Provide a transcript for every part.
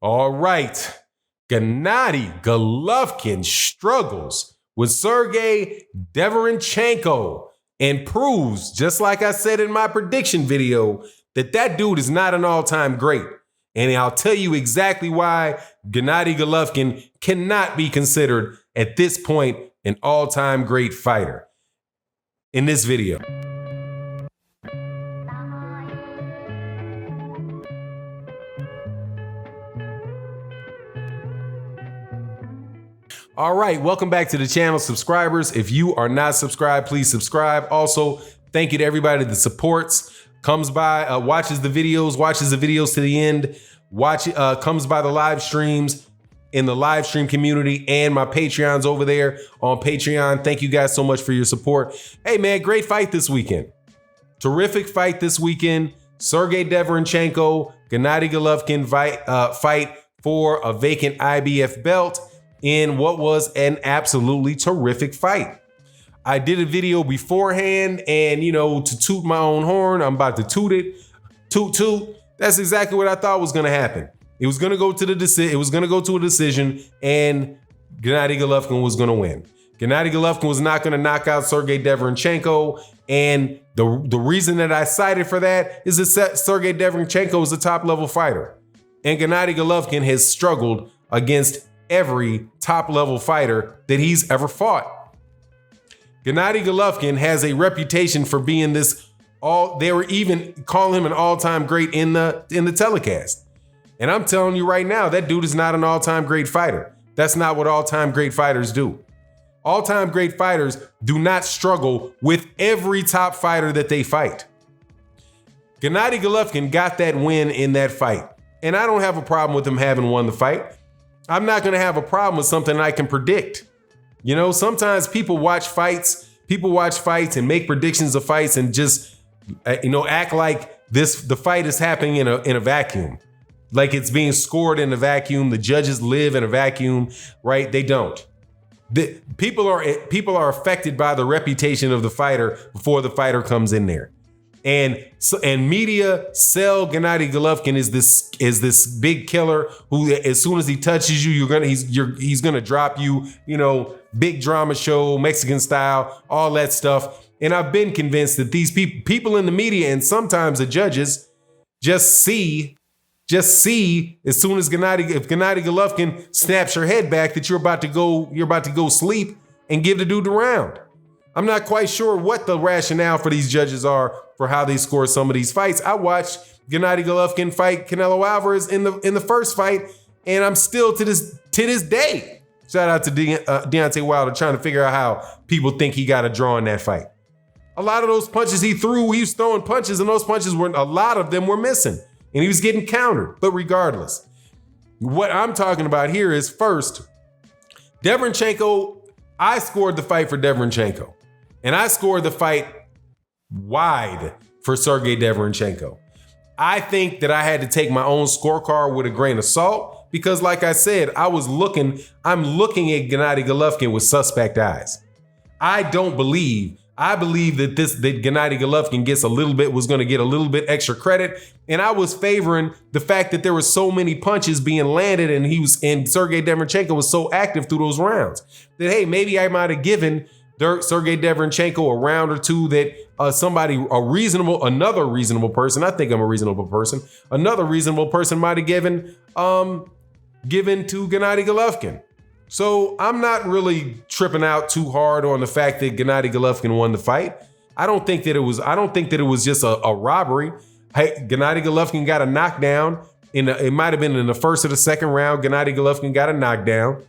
All right. Gennady Golovkin struggles with Sergey Deverenchenko and proves, just like I said in my prediction video, that dude is not an all-time great. And I'll tell you exactly why Gennady Golovkin cannot be considered at this point an all-time great fighter in this video. All right, welcome back to the channel, subscribers. If you are not subscribed, please subscribe. Also, thank you to everybody that supports, comes by, watches the videos to the end, comes by the live streams in the live stream community and my Patreons over there on Patreon. Thank you guys so much for your support. Hey man, great fight this weekend. Terrific fight this weekend. Sergey Deverenchenko, Gennady Golovkin fight for a vacant IBF belt in what was an absolutely terrific fight. I did a video beforehand and, to toot my own horn, I'm about to toot it. Toot. That's exactly what I thought was gonna happen. It was gonna go to a decision and Gennady Golovkin was gonna win. Gennady Golovkin was not gonna knock out Sergey Deverenchenko. And the reason that I cited for that is that Sergey Deverenchenko is a top level fighter. And Gennady Golovkin has struggled against every top level fighter that he's ever fought. Gennady Golovkin has a reputation for being they were even calling him an all-time great in the telecast. And I'm telling you right now, that dude is not an all-time great fighter. That's not what all-time great fighters do. All-time great fighters do not struggle with every top fighter that they fight. Gennady Golovkin got that win in that fight. And I don't have a problem with him having won the fight. I'm not gonna have a problem with something I can predict. Sometimes people watch fights and make predictions of fights and just, act like the fight is happening in a vacuum. Like it's being scored in a vacuum. The judges live in a vacuum, right? They don't. People are affected by the reputation of the fighter before the fighter comes in there. And media sell Gennady Golovkin is this big killer who, as soon as he touches you, he's gonna drop you. Big drama show, Mexican style, all that stuff. And I've been convinced that these people in the media and sometimes the judges just see as soon as Gennady Golovkin snaps your head back that you're about to go sleep and give the dude the round. I'm not quite sure what the rationale for these judges are for how they score some of these fights. I watched Gennady Golovkin fight Canelo Alvarez in the first fight, and I'm still to this day. Shout out to Deontay Wilder trying to figure out how people think he got a draw in that fight. A lot of those punches he was throwing punches, and those punches a lot of them were missing, and he was getting countered. But regardless, what I'm talking about here is first, Deverenchenko. I scored the fight for Deverenchenko. And I scored the fight wide for Sergey Deverenchenko. I think that I had to take my own scorecard with a grain of salt because, like I said, I'm looking at Gennady Golovkin with suspect eyes. I believe that Gennady Golovkin was going to get a little bit extra credit. And I was favoring the fact that there were so many punches being landed and Sergey Deverenchenko was so active through those rounds that, hey, maybe I might have given Sergey Deverenchenko a round or two that another reasonable person, I think I'm a reasonable person, another reasonable person might have given to Gennady Golovkin. So I'm not really tripping out too hard on the fact that Gennady Golovkin won the fight. I don't think that it was just a robbery. Hey, Gennady Golovkin got a knockdown. It might have been in the first or the second round. Gennady Golovkin got a knockdown.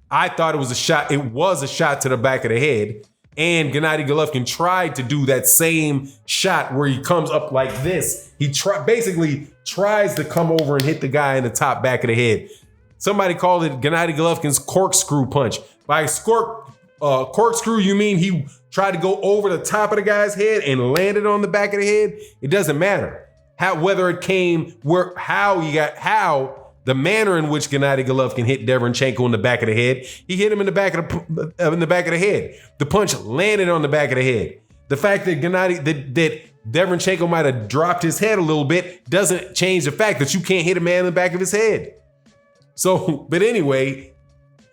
I thought it was a shot. It was a shot to the back of the head. And Gennady Golovkin tried to do that same shot where he comes up like this. He basically tries to come over and hit the guy in the top back of the head. Somebody called it Gennady Golovkin's corkscrew punch. By corkscrew, you mean he tried to go over the top of the guy's head and landed on the back of the head? It doesn't matter the manner in which Gennady Golovkin hit Deverenchenko in the back of the head. He hit him in the back of the head. The punch landed on the back of the head. The fact that Deverenchenko might have dropped his head a little bit doesn't change the fact that you can't hit a man in the back of his head. So, but anyway,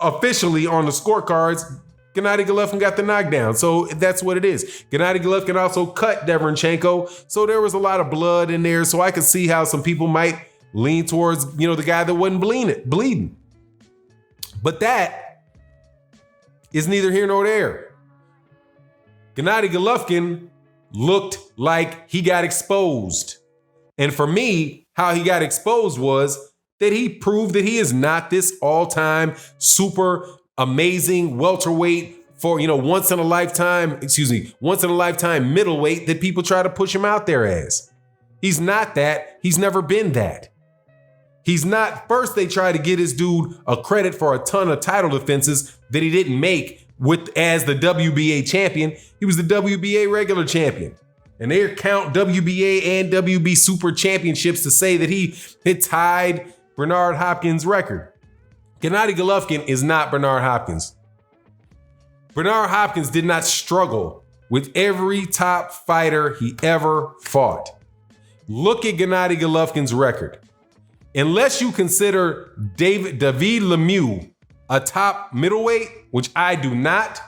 officially on the scorecards, Gennady Golovkin got the knockdown. So that's what it is. Gennady Golovkin also cut Derevyanchenko. So there was a lot of blood in there. So I could see how some people might lean towards, the guy that wasn't bleeding. But that is neither here nor there. Gennady Golovkin looked like he got exposed. And for me, how he got exposed was that he proved that he is not this all-time super amazing welterweight for, once in a lifetime middleweight that people try to push him out there as. He's not that. He's never been that. He's not. First, they try to get his dude a credit for a ton of title defenses that he didn't make as the WBA champion. He was the WBA regular champion. And they count WBA and WB super championships to say that he had tied Bernard Hopkins' record. Gennady Golovkin is not Bernard Hopkins. Bernard Hopkins did not struggle with every top fighter he ever fought. Look at Gennady Golovkin's record. Unless you consider David Lemieux a top middleweight, which I do not,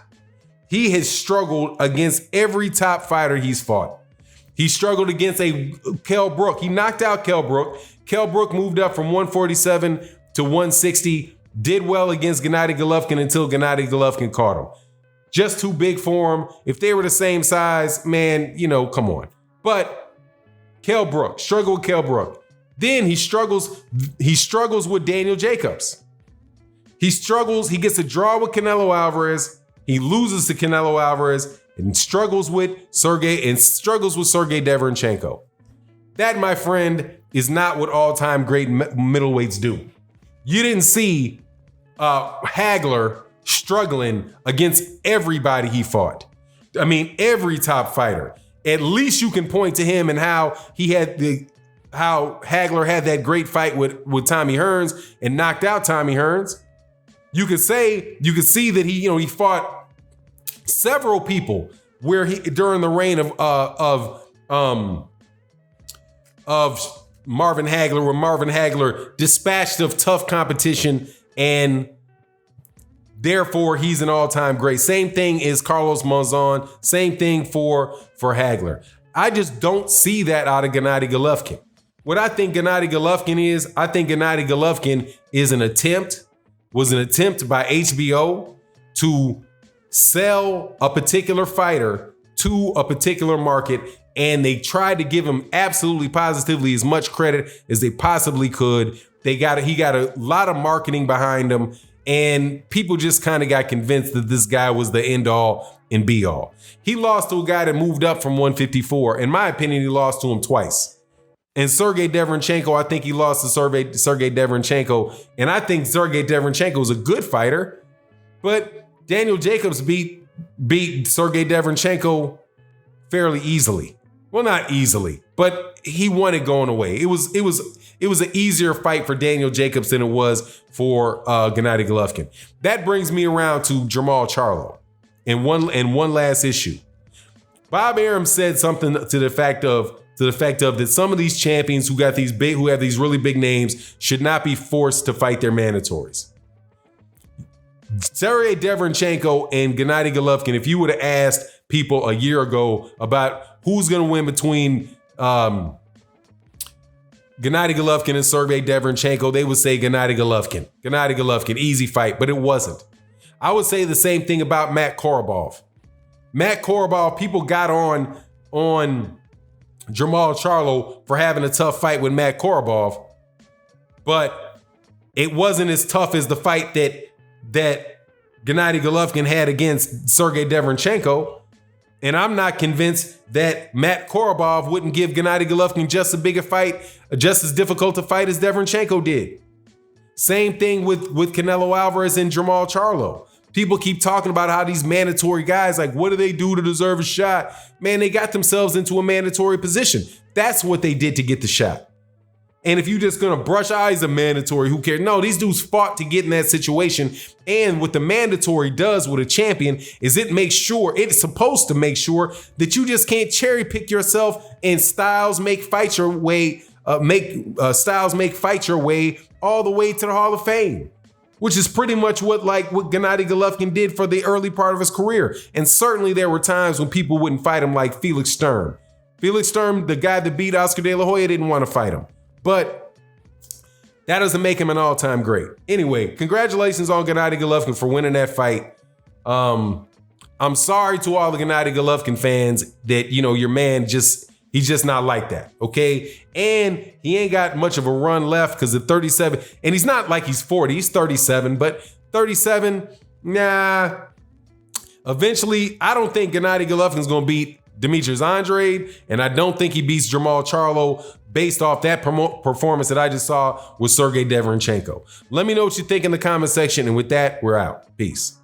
he has struggled against every top fighter he's fought. He struggled against a Kell Brook. He knocked out Kell Brook. Kell Brook moved up from 147 to 160. Did well against Gennady Golovkin until Gennady Golovkin caught him. Just too big for him. If they were the same size, man, come on. But Kell Brook, struggled with Kell Brook. Then he struggles with Daniel Jacobs. He gets a draw with Canelo Alvarez. He loses to Canelo Alvarez and struggles with Sergey Derevyanchenko. That, my friend, is not what all-time great middleweights do. You didn't see Hagler struggling against everybody he fought. I mean, every top fighter. At least you can point to him and how Hagler had that great fight with Tommy Hearns and knocked out Tommy Hearns. You could see that he fought several people during the reign of Marvin Hagler, where Marvin Hagler dispatched of tough competition, and therefore he's an all-time great. Same thing is Carlos Monzon. Same thing for Hagler. I just don't see that out of Gennady Golovkin. What I think Gennady Golovkin was an attempt by HBO to sell a particular fighter to a particular market, and they tried to give him absolutely positively as much credit as they possibly could. He got a lot of marketing behind him, and people just kind of got convinced that this guy was the end all and be all. He lost to a guy that moved up from 154. In my opinion, he lost to him twice. And Sergey Derevyanchenko, I think he lost to Sergey Derevyanchenko. And I think Sergey Derevyanchenko is a good fighter. But Daniel Jacobs beat Sergey Derevyanchenko fairly easily. Well, not easily, but he won it going away. It was an easier fight for Daniel Jacobs than it was for Gennady Golovkin. That brings me around to Jamal Charlo and one last issue. Bob Arum said something to the effect of that some of these champions who have these really big names should not be forced to fight their mandatories. Sergey Derevyanchenko and Gennady Golovkin, if you would have asked people a year ago about who's going to win between Gennady Golovkin and Sergey Derevyanchenko, they would say Gennady Golovkin. Gennady Golovkin, easy fight, but it wasn't. I would say the same thing about Matt Korobov. Matt Korobov, people got on Jamal Charlo for having a tough fight with Matt Korobov, but it wasn't as tough as the fight that Gennady Golovkin had against Sergey Derevyanchenko. And I'm not convinced that Matt Korobov wouldn't give Gennady Golovkin just as difficult a fight as Derevyanchenko did. Same thing with Canelo Alvarez and Jamal Charlo. People keep talking about how these mandatory guys, like, what do they do to deserve a shot? Man, they got themselves into a mandatory position. That's what they did to get the shot. And if you're just going to brush eyes a mandatory, who cares? No, these dudes fought to get in that situation. And what the mandatory does with a champion is it's supposed to make sure that you just can't cherry pick yourself and fight your way styles make fight your way all the way to the Hall of Fame, which is pretty much what Gennady Golovkin did for the early part of his career. And certainly there were times when people wouldn't fight him, like Felix Sturm. Felix Sturm, the guy that beat Oscar De La Hoya, didn't want to fight him. But that doesn't make him an all-time great. Anyway, congratulations on Gennady Golovkin for winning that fight. I'm sorry to all the Gennady Golovkin fans that, your man he's just not like that, okay? And he ain't got much of a run left because at 37, and he's not like he's 40, he's 37, but 37, nah. Eventually, I don't think Gennady Golovkin's gonna beat Demetrius Andrade, and I don't think he beats Jermall Charlo based off that performance that I just saw with Sergey Deverenchenko. Let me know what you think in the comment section, and with that, we're out. Peace.